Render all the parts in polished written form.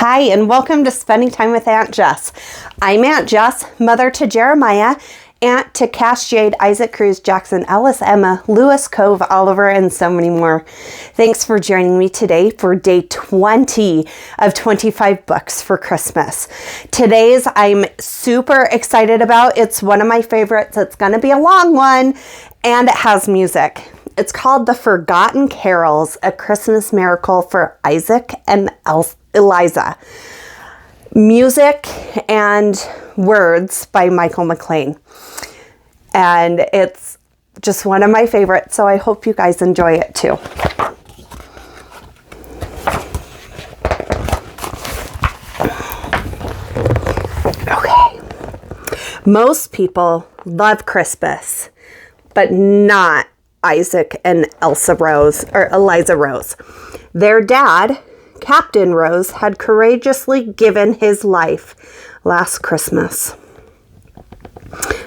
Hi, and welcome to Spending Time with Aunt Jess. I'm Aunt Jess, mother to Jeremiah, aunt to Cash, Jade, Isaac, Cruz, Jackson, Ellis, Emma, Lewis, Cove, Oliver, and so many more. Thanks for joining me today for day 20 of 25 books for Christmas. Today's I'm super excited about. It's one of my favorites. It's going to be a long one, and it has music. It's called The Forgotten Carols, A Christmas Miracle for Isaac and Eliza. Music and words by Michael McLean. And it's just one of my favorites, so I hope you guys enjoy it too. Okay. Most people love Christmas, but not Isaac and Eliza Rose. Their dad, Captain Rose, had courageously given his life last Christmas,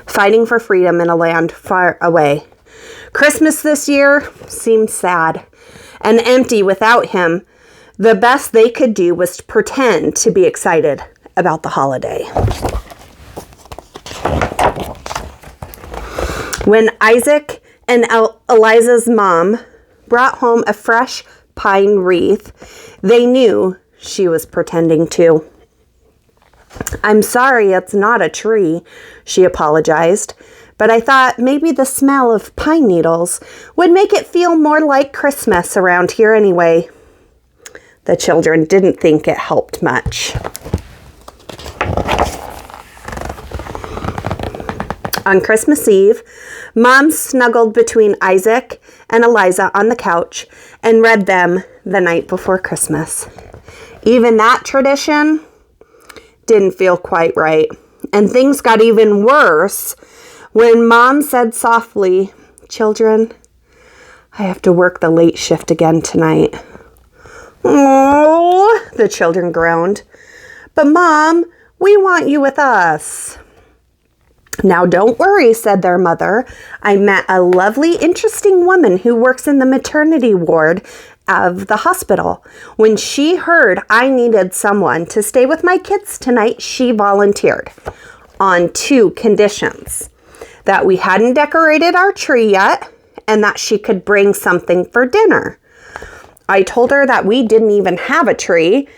fighting for freedom in a land far away. Christmas this year seemed sad and empty without him. The best they could do was pretend to be excited about the holiday. When Isaac and Eliza's mom brought home a fresh pine wreath, they knew she was pretending to. "I'm sorry it's not a tree," she apologized, "but I thought maybe the smell of pine needles would make it feel more like Christmas around here anyway." The children didn't think it helped much. On Christmas Eve, Mom snuggled between Isaac and Eliza on the couch and read them The Night Before Christmas. Even that tradition didn't feel quite right, and things got even worse when Mom said softly, "Children, I have to work the late shift again tonight." "Oh," the children groaned. "But Mom, we want you with us." "Now don't worry," said their mother. "I met a lovely, interesting woman who works in the maternity ward of the hospital. When she heard I needed someone to stay with my kids tonight, she volunteered on 2 conditions: that we hadn't decorated our tree yet and that she could bring something for dinner. I told her that we didn't even have a tree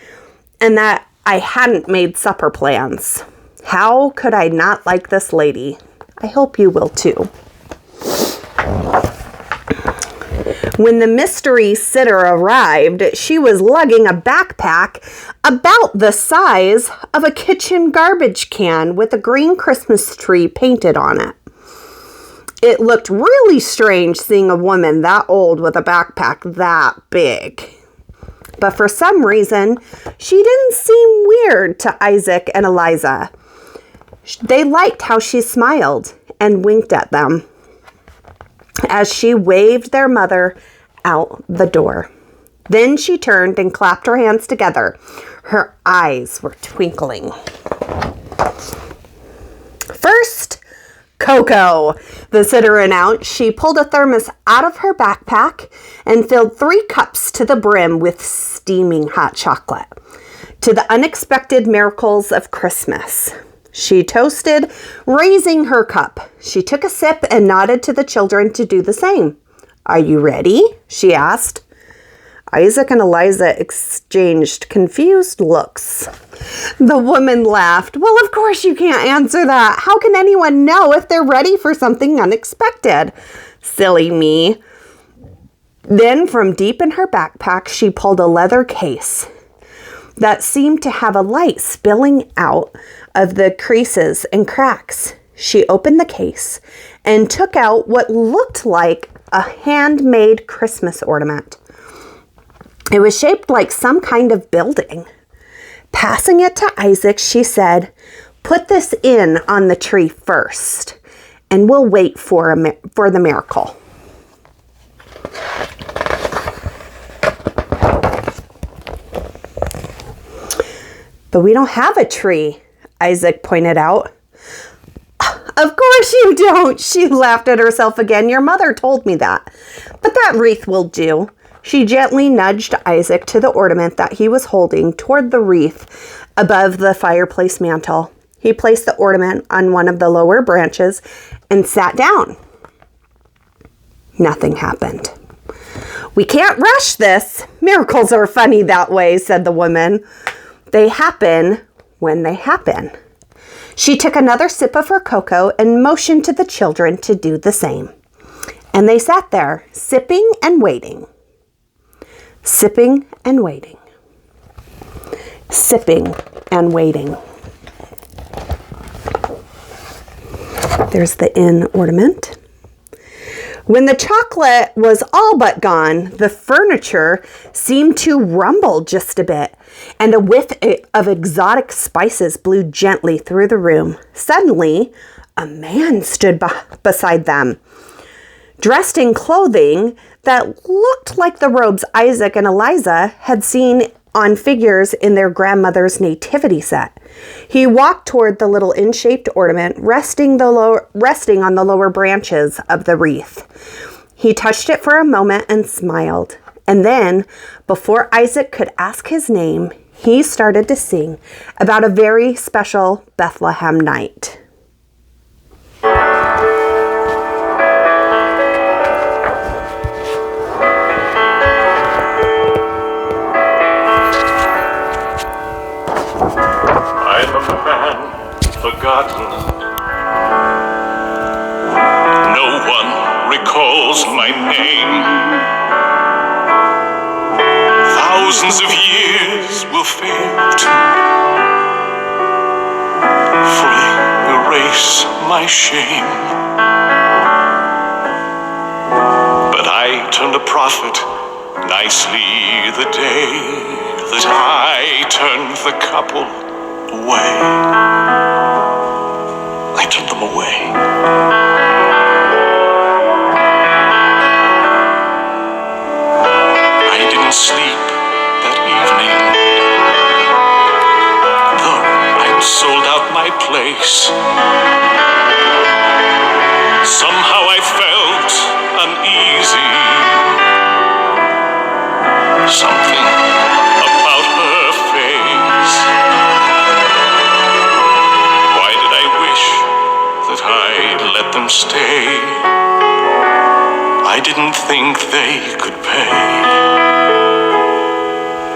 and that I hadn't made supper plans. How could I not like this lady? I hope you will too." When the mystery sitter arrived, she was lugging a backpack about the size of a kitchen garbage can with a green Christmas tree painted on it. It looked really strange seeing a woman that old with a backpack that big. But for some reason, she didn't seem weird to Isaac and Eliza. They liked how she smiled and winked at them as she waved their mother out the door. Then she turned and clapped her hands together. Her eyes were twinkling. "First, cocoa," the sitter announced. She pulled a thermos out of her backpack and filled 3 cups to the brim with steaming hot chocolate. "To the unexpected miracles of Christmas," she toasted, raising her cup. She took a sip and nodded to the children to do the same. "Are you ready?" she asked. Isaac and Eliza exchanged confused looks. The woman laughed. "Well, of course you can't answer that. How can anyone know if they're ready for something unexpected? Silly me." Then from deep in her backpack, she pulled a leather case that seemed to have a light spilling out of the creases and cracks. She opened the case and took out what looked like a handmade Christmas ornament. It was shaped like some kind of building. Passing it to Isaac, she said, "Put this in on the tree first, and we'll wait for the miracle." "But we don't have a tree," Isaac pointed out. "Of course you don't," she laughed at herself again. "Your mother told me that. But that wreath will do. She gently nudged Isaac to the ornament that he was holding toward the wreath above the fireplace mantel. He placed the ornament on one of the lower branches and sat down. Nothing happened. "We can't rush this. Miracles are funny that way," said the woman. "They happen when they happen." She took another sip of her cocoa and motioned to the children to do the same. And they sat there, sipping and waiting. Sipping and waiting. Sipping and waiting. There's the in ornament. When the chocolate was all but gone, the furniture seemed to rumble just a bit, and a whiff of exotic spices blew gently through the room. Suddenly, a man stood beside them, dressed in clothing that looked like the robes Isaac and Eliza had seen on figures in their grandmother's nativity set. He walked toward the little in-shaped ornament, resting on the lower branches of the wreath. He touched it for a moment and smiled. And then, before Isaac could ask his name, he started to sing about a very special Bethlehem night. I'm a man forgotten. No one recalls my name. Thousands of years will fail to fully erase my shame. But I turned a prophet nicely the day that I turned the couple away. I turned them away. I didn't sleep that evening, though I'd sold out my place. Somehow I felt uneasy. Something about her face. Why did I wish that I'd let them stay? I didn't think they could pay.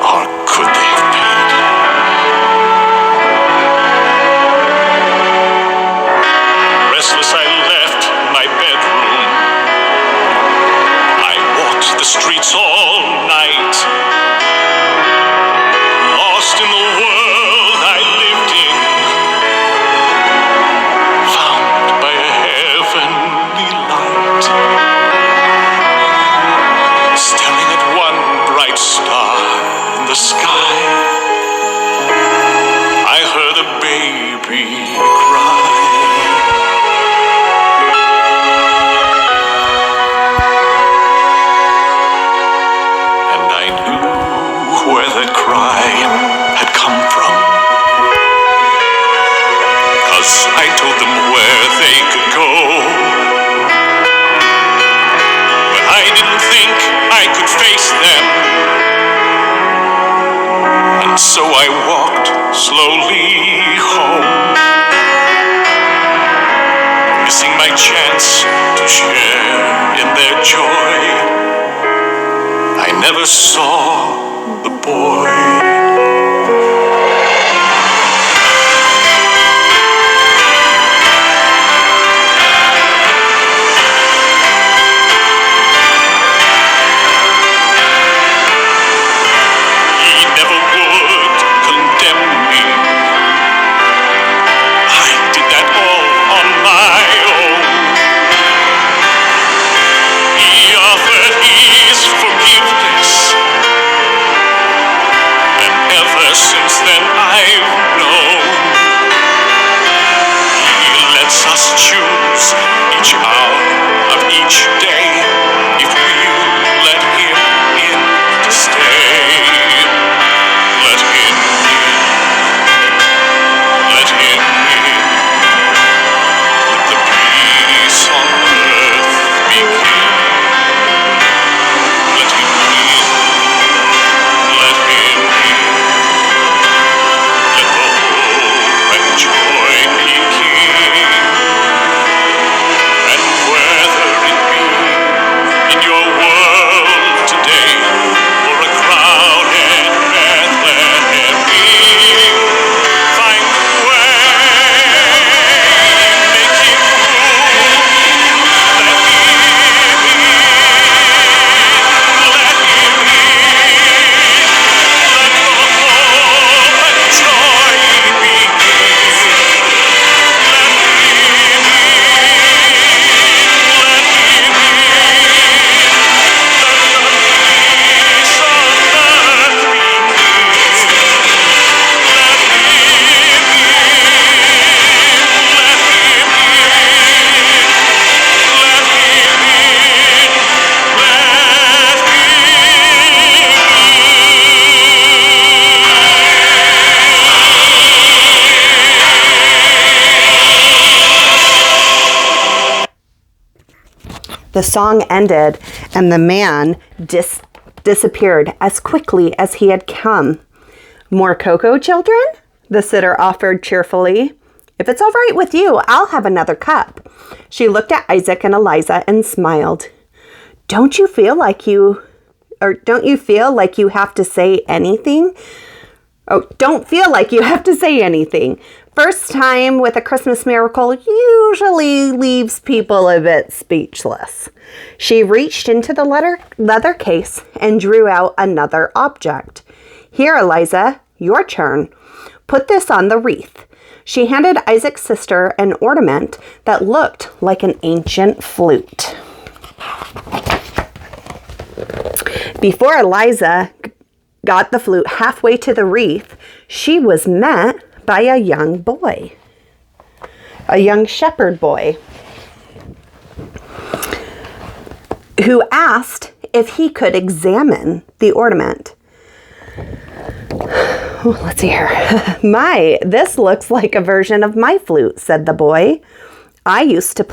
Or could they have paid? Restless I left my bedroom. I walked the streets all night, lost in the world I lived in, found by a heavenly light. Staring at one bright star in the sky, I heard a baby cry. And I knew where that cry had come from, 'cause I told them where they could go. But I didn't think I could face them, and so I walked slowly home, missing my chance to share in their joy. I never saw the boy. He never would condemn me. I did that all on my own. He offered his forgiveness, The song ended, and the man disappeared as quickly as he had come. More cocoa, children? The sitter offered cheerfully. If it's all right with you, I'll have another cup. She looked at Isaac and Eliza and smiled. Don't you feel like you have to say anything? Oh, don't feel like you have to say anything. First time with a Christmas miracle usually leaves people a bit speechless. She reached into the leather case and drew out another object. Here, Eliza, your turn. Put this on the wreath. She handed Isaac's sister an ornament that looked like an ancient flute. Before Eliza got the flute halfway to the wreath, she was met by a young boy, a young shepherd boy, who asked if he could examine the ornament. Oh, let's see here. This looks like a version of my flute, said the boy. I used it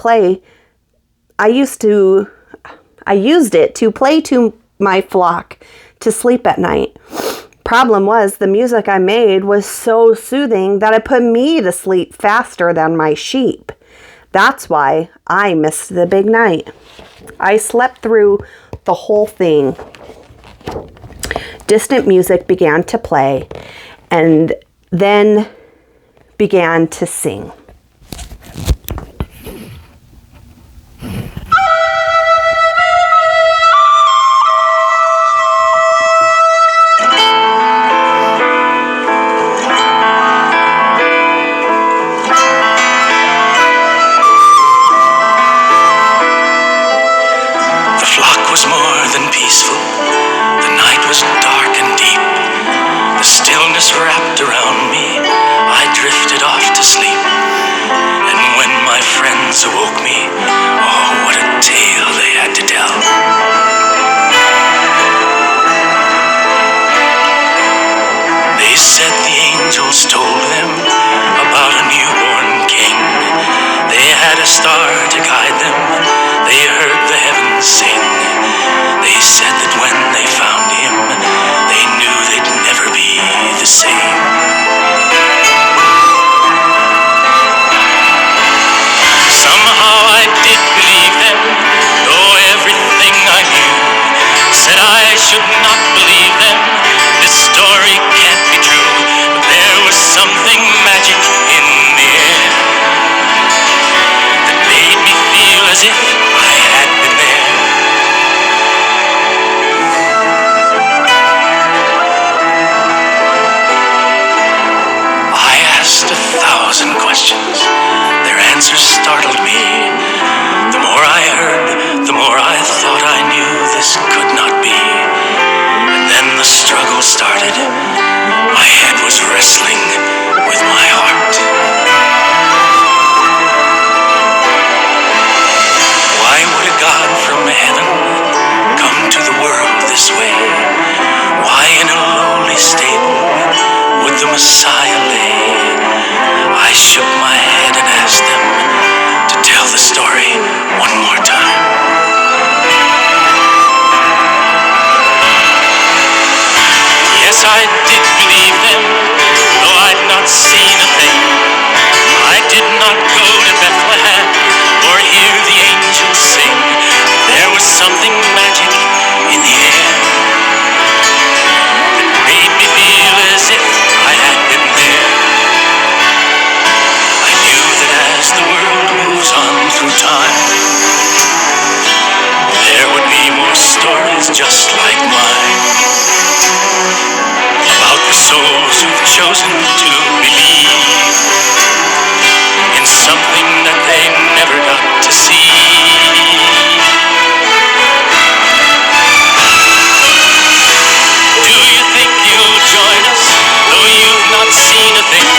to play to my flock to sleep at night. Problem was, the music I made was so soothing that it put me to sleep faster than my sheep. That's why I missed the big night. I slept through the whole thing. Distant music began to play and then began to sing. Wrapped around me, I drifted off to sleep. And when my friends awoke me, oh, what a tale they had to tell. They said the angels told them about a newborn king. They had a star to guide them. They heard the heavens sing. They said that when they found him, they knew they'd never be the same. Somehow I did believe them, though everything I knew said I should not believe them. This story can't be true, but there was something magic in the air that made me feel as if I had been there. I asked 1,000 questions. Their answers startled me. The more I heard, the more I thought I knew this could not be. And then the struggle started. My head was wrestling with my heart. Why would a God from heaven come to the world this way? Why in a lowly stable would the Messiah lay? I shook my head and asked them to tell the story one more time. Yes, I did believe them, though I'd not seen a thing. I did not go to Bethlehem or hear the angels sing. There was something magic in the air that made me feel as if I had been there. I knew that as the world moves on through time, there would be more stories just like mine, about the souls who've chosen to believe in something that they never got to see. Do you think you'll join us, though you've not seen a thing?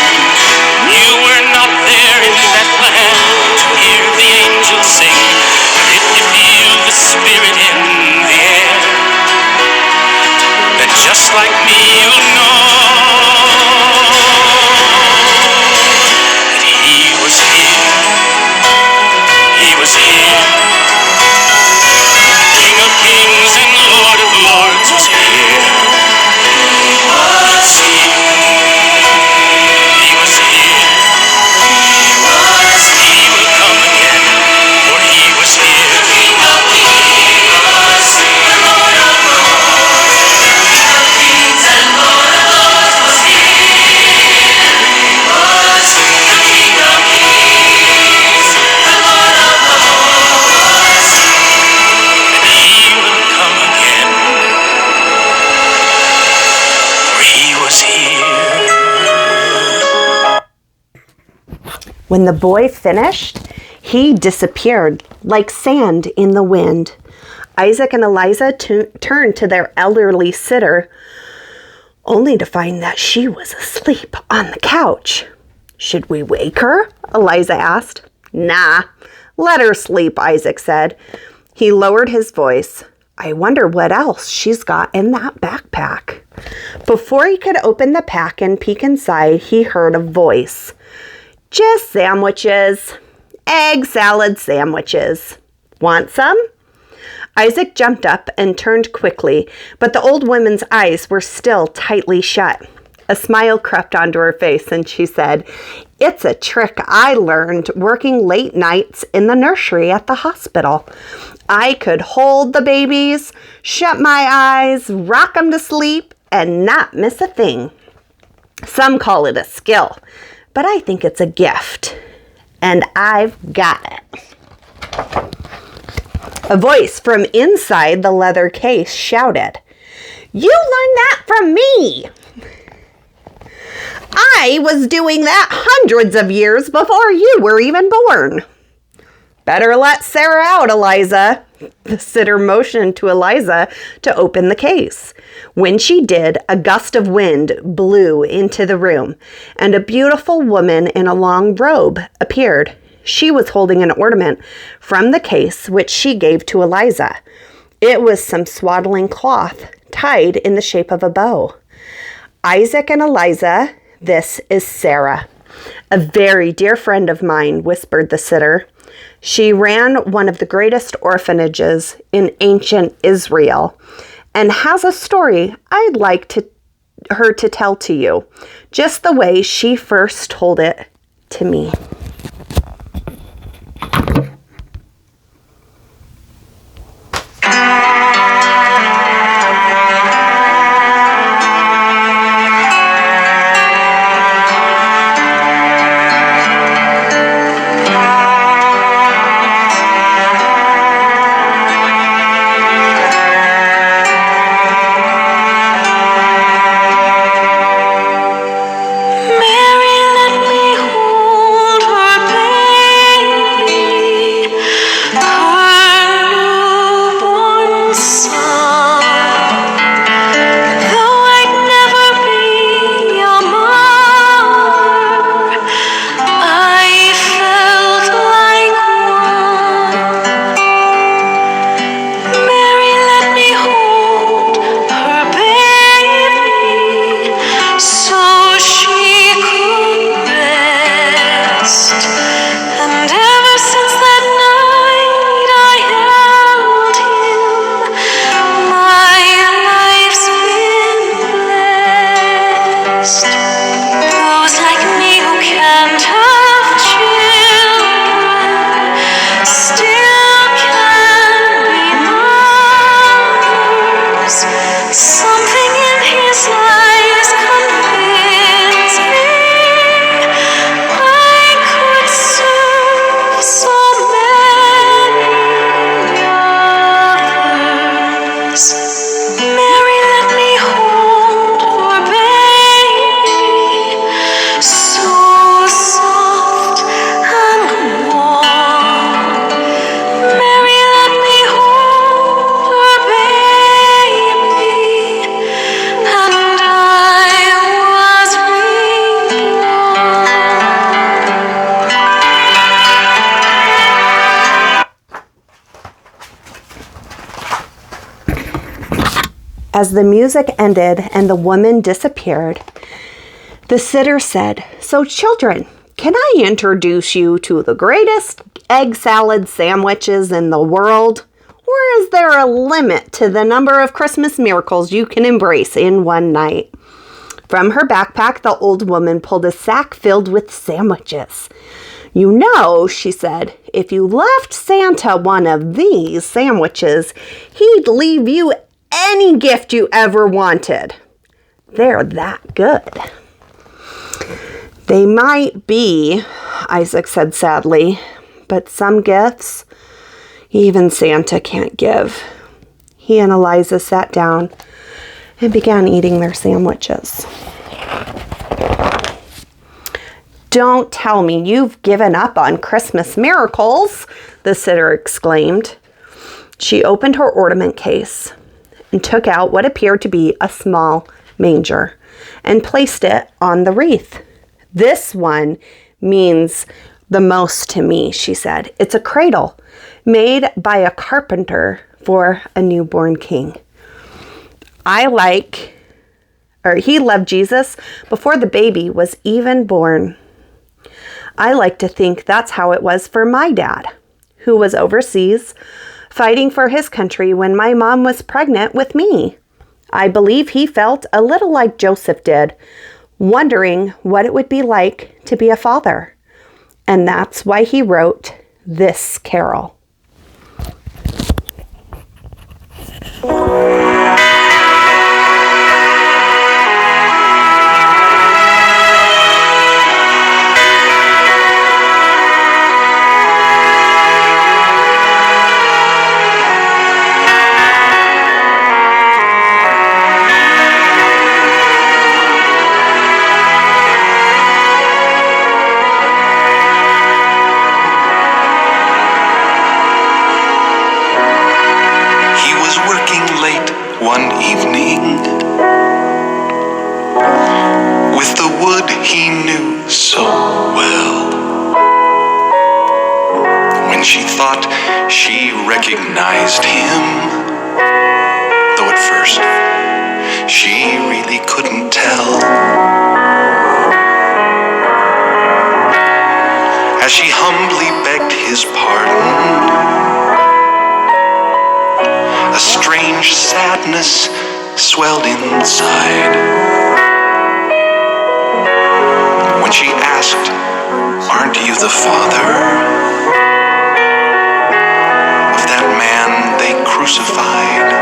You were not there in Bethlehem to hear the angels sing. But if you feel the Spirit in the air, then just like me you'll know When the boy finished, he disappeared like sand in the wind. Isaac and Eliza turned to their elderly sitter, only to find that she was asleep on the couch. "Should we wake her?" Eliza asked. "Nah, let her sleep," Isaac said. He lowered his voice. "I wonder what else she's got in that backpack." Before he could open the pack and peek inside, he heard a voice. "Just sandwiches. Egg salad sandwiches. Want some?" Isaac jumped up and turned quickly, but the old woman's eyes were still tightly shut. A smile crept onto her face, and she said, "It's a trick I learned working late nights in the nursery at the hospital. I could hold the babies, shut my eyes, rock them to sleep, and not miss a thing. Some call it a skill, but I think it's a gift. And I've got it." A voice from inside the leather case shouted, "You learned that from me! I was doing that hundreds of years before you were even born." "Better let Sarah out, Eliza." The sitter motioned to Eliza to open the case. When she did, a gust of wind blew into the room, and a beautiful woman in a long robe appeared. She was holding an ornament from the case, which she gave to Eliza. It was some swaddling cloth tied in the shape of a bow. "Isaac and Eliza, this is Sarah, a very dear friend of mine," whispered the sitter. "She ran one of the greatest orphanages in ancient Israel and has a story I'd like her to tell to you, just the way she first told it to me." As the music ended and the woman disappeared, the sitter said, "So children, can I introduce you to the greatest egg salad sandwiches in the world? Or is there a limit to the number of Christmas miracles you can embrace in one night?" From her backpack, the old woman pulled a sack filled with sandwiches. "You know," she said, "if you left Santa one of these sandwiches, he'd leave you any gift you ever wanted. They're that good." "They might be," Isaac said sadly, "but some gifts even Santa can't give." He and Eliza sat down and began eating their sandwiches. Don't tell me you've given up on Christmas miracles, the sitter exclaimed. She opened her ornament case and took out what appeared to be a small manger and placed it on the wreath. This one means the most to me, she said. It's a cradle made by a carpenter for a newborn king. He loved Jesus before the baby was even born. I like to think that's how it was for my dad, who was overseas fighting for his country when my mom was pregnant with me. I believe he felt a little like Joseph did, wondering what it would be like to be a father. And that's why he wrote this carol. One evening, with the wood he knew so well, when she thought she recognized him, though at first she really couldn't tell, as she humbly begged his pardon, a strange sadness swelled inside. When she asked, "Aren't you the father of that man they crucified?"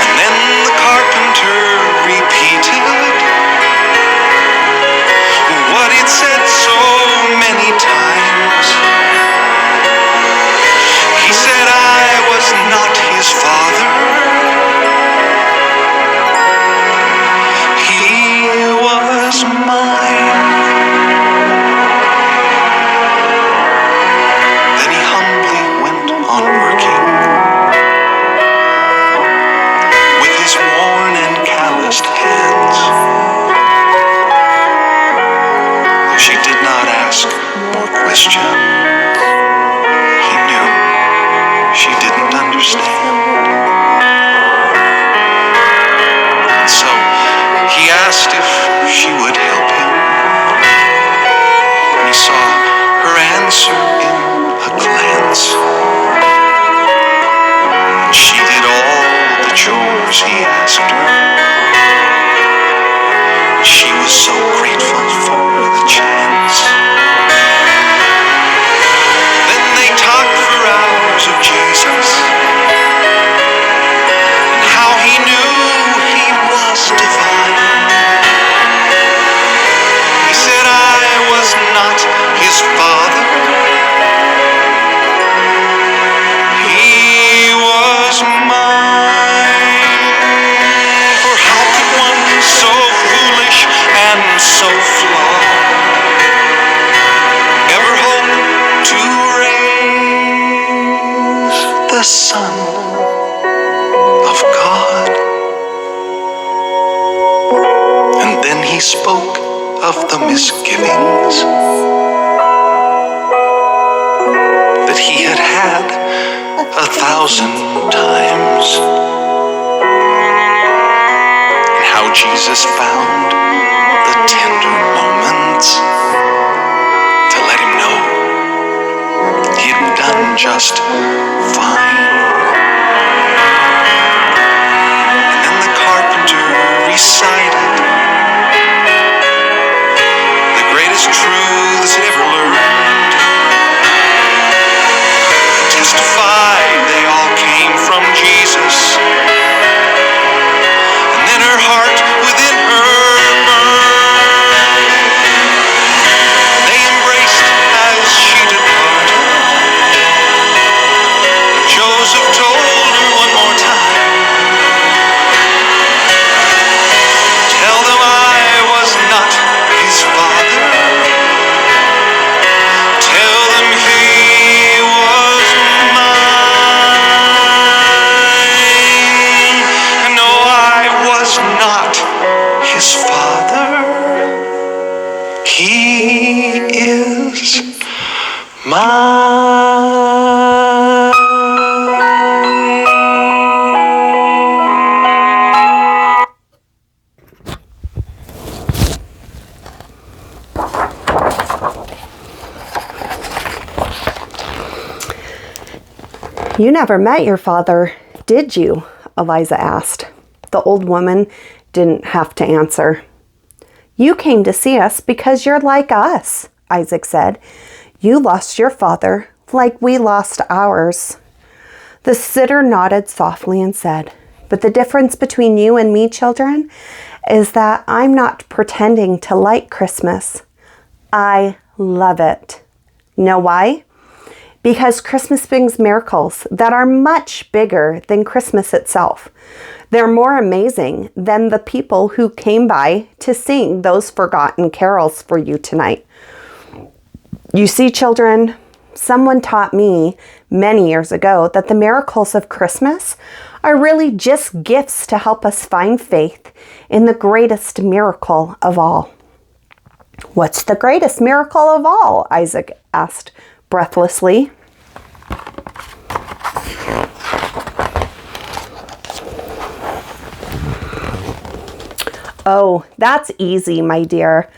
And then the carpenter repeated what he'd said so many times. He said, "I was not his father. He was mine." Then he humbly went on working with his worn and calloused hands. Though she did not ask more questions, he knew she didn't understand. So he asked if she would help him, and he saw her answer in a glance. She did all the chores he asked her. She was so grateful for the chance. Then they talked for hours of Jesus, and how he knew he was divine. He said, "I was not his father. He was mine." For how could one so foolish and so flawed ever hope to raise the Son of God? And then he spoke of the misgivings that he had had 1,000 times, and how Jesus found the tender moments to let him know he'd done just fine. And then the carpenter recited the greatest truths he'd ever learned, testified they all came from Jesus. And then her heart within her burned. They embraced as she departed. Father, He is mine. You never met your father, did you? Eliza asked. The old woman didn't have to answer. You came to see us because you're like us, Isaac said. You lost your father like we lost ours. The sitter nodded softly and said, but the difference between you and me, children, is that I'm not pretending to like Christmas. I love it. Know why? Because Christmas brings miracles that are much bigger than Christmas itself. They're more amazing than the people who came by to sing those forgotten carols for you tonight. You see, children, someone taught me many years ago that the miracles of Christmas are really just gifts to help us find faith in the greatest miracle of all. What's the greatest miracle of all? Isaac asked breathlessly. Oh, that's easy, my dear,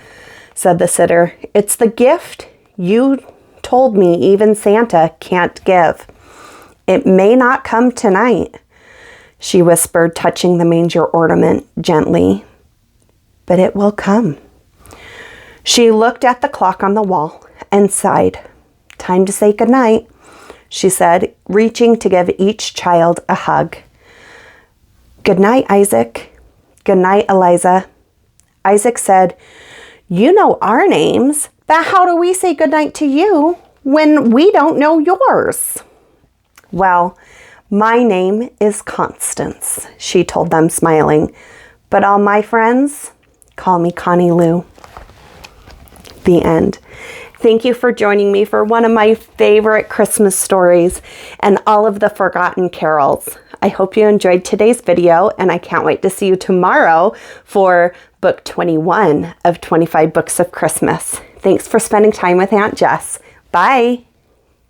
said the sitter. It's the gift you told me even Santa can't give. It may not come tonight, she whispered, touching the manger ornament gently, but it will come. She looked at the clock on the wall and sighed. Time to say goodnight, she said, reaching to give each child a hug. Good night, Isaac. Good night, Eliza. Isaac said, you know our names, but how do we say goodnight to you when we don't know yours? Well, my name is Constance, she told them, smiling, but all my friends call me Connie Lou. The end. Thank you for joining me for one of my favorite Christmas stories and all of the forgotten carols. I hope you enjoyed today's video, and I can't wait to see you tomorrow for book 21 of 25 Books of Christmas. Thanks for spending time with Aunt Jess. Bye.